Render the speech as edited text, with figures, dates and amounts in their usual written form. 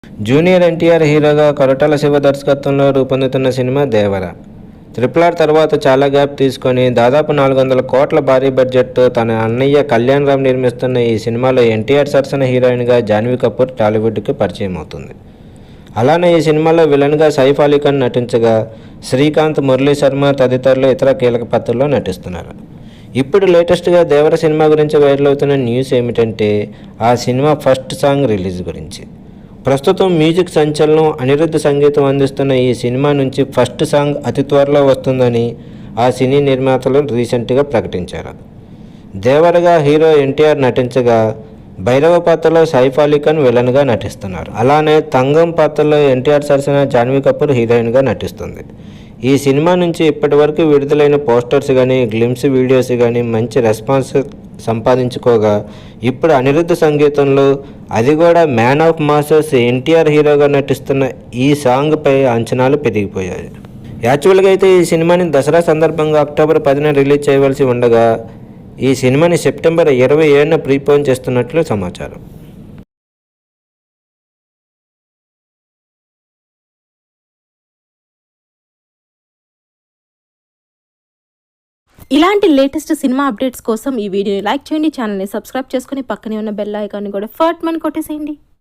Junior NTR హీరోగా కొరటాల శివ దర్శకత్వంలో రూపొందుతున్న సినిమా దేవర. RRR తర్వాత చాలా గ్యాప్ తీసుకొని దాదాపు 400 కోట్ల భారీ బడ్జెట్తో తన అన్నయ్య కళ్యాణ్ రామ్ నిర్మిస్తున్న ఈ సినిమాలో ఎన్టీఆర్ సరసన హీరోయిన్గా జాన్వీ కపూర్ టాలీవుడ్కి పరిచయం అవుతుంది. అలానే ఈ సినిమాలో విలన్గా సైఫ్ అలీ ఖాన్ నటించగా శ్రీకాంత్, మురళీ శర్మ తదితరులు ఇతర కీలక పాత్రల్లో నటిస్తున్నారు. ఇప్పుడు లేటెస్ట్గా దేవర సినిమా గురించి వైరల్ అవుతున్న న్యూస్ ఏమిటంటే ఆ సినిమా ఫస్ట్ సాంగ్ రిలీజ్ గురించి. ప్రస్తుతం మ్యూజిక్ సంచలనం అనిరుద్ధ్ సంగీతం అందిస్తున్న ఈ సినిమా నుంచి ఫస్ట్ సాంగ్ అతి త్వరలో వస్తుందని ఆ సినీ నిర్మాతలు రీసెంట్గా ప్రకటించారు. దేవరగా హీరో ఎన్టీఆర్ నటించగా భైరవ పాత్రలో సైఫ్ అలీ ఖాన్ విలన్గా నటిస్తున్నారు. అలానే తంగం పాత్రలో ఎన్టీఆర్ సరసన జాన్వీ కపూర్ హీరోయిన్గా నటిస్తుంది. ఈ సినిమా నుంచి ఇప్పటి వరకు విడుదలైన పోస్టర్స్ కానీ గ్లిమ్స్ వీడియోస్ కానీ మంచి రెస్పాన్స్ సంపాదించుకోగా ఇప్పుడు అనిరుద్ధ్ సంగీతంలో అది కూడా మ్యాన్ ఆఫ్ మాసెస్ ఎన్టీఆర్ హీరోగా నటిస్తున్న ఈ సాంగ్పై అంచనాలు పెరిగిపోయాయి. యాక్చువల్గా అయితే ఈ సినిమాని దసరా సందర్భంగా అక్టోబర్ 10న రిలీజ్ చేయవలసి ఉండగా ఈ సినిమాని సెప్టెంబర్ 27న ప్రీపోన్ చేస్తున్నట్లు సమాచారం. ఇలాంటి లేటెస్ట్ సినిమా అప్డేట్స్ కోసం ఈ వీడియోని లైక్ చేయండి, ఛానల్ని సబ్స్క్రైబ్ చేసుకుని పక్కనే ఉన్న బెల్ ఐకాన్ని కూడా ఫట్ మని కొట్టేసేయండి.